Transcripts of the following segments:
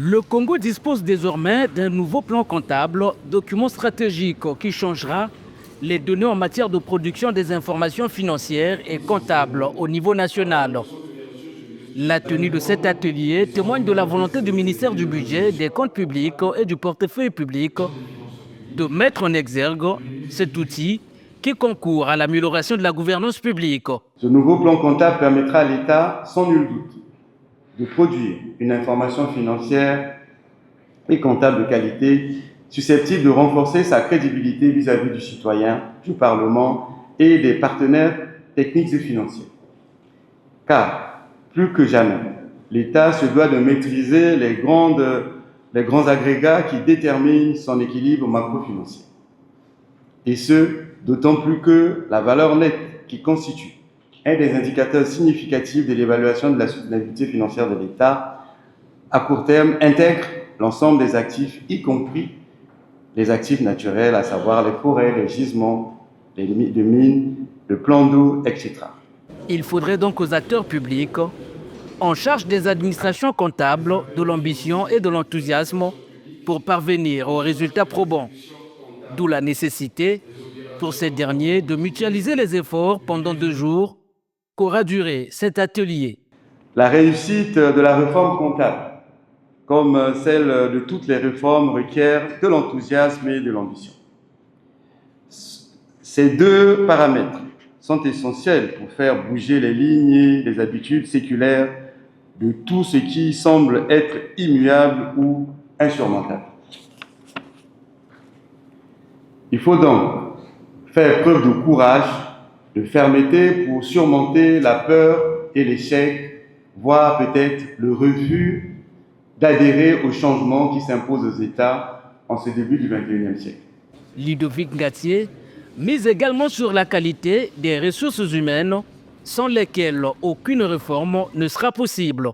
Le Congo dispose désormais d'un nouveau plan comptable, document stratégique qui changera les données en matière de production des informations financières et comptables au niveau national. La tenue de cet atelier témoigne de la volonté du ministère du Budget, des Comptes publics et du portefeuille public de mettre en exergue cet outil qui concourt à l'amélioration de la gouvernance publique. Ce nouveau plan comptable permettra à l'État, sans nul doute, de produire une information financière et comptable de qualité susceptible de renforcer sa crédibilité vis-à-vis du citoyen, du Parlement et des partenaires techniques et financiers. Car, plus que jamais, l'État se doit de maîtriser les grands agrégats qui déterminent son équilibre macro-financier. Et ce, d'autant plus que la valeur nette qui constitue un des indicateurs significatifs de l'évaluation de la soutenabilité financière de l'État à court terme intègre l'ensemble des actifs, y compris les actifs naturels, à savoir les forêts, les gisements, les limites de mines, le plan d'eau, etc. Il faudrait donc aux acteurs publics en charge des administrations comptables de l'ambition et de l'enthousiasme pour parvenir aux résultats probants. D'où la nécessité pour ces derniers de mutualiser les efforts pendant 2 jours qu'aura duré cet atelier. La réussite de la réforme comptable, comme celle de toutes les réformes, requiert de l'enthousiasme et de l'ambition. Ces 2 paramètres sont essentiels pour faire bouger les lignes et les habitudes séculaires de tout ce qui semble être immuable ou insurmontable. Il faut donc faire preuve de courage, de fermeté pour surmonter la peur et l'échec, voire peut-être le refus d'adhérer aux changements qui s'imposent aux États en ce début du XXIe siècle. Ludovic Ngatier mise également sur la qualité des ressources humaines sans lesquelles aucune réforme ne sera possible.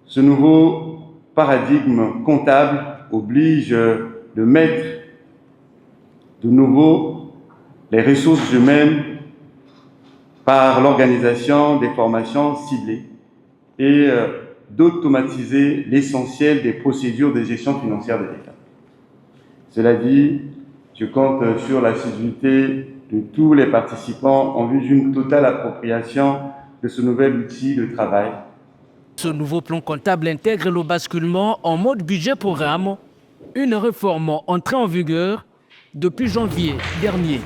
Ce nouveau paradigme comptable oblige de mettre de nouveau les ressources humaines par l'organisation des formations ciblées et d'automatiser l'essentiel des procédures de gestion financière de l'État. Cela dit, je compte sur l'assiduité de tous les participants en vue d'une totale appropriation de ce nouvel outil de travail. Ce nouveau plan comptable intègre le basculement en mode budget-programme, une réforme entrée en vigueur depuis janvier dernier.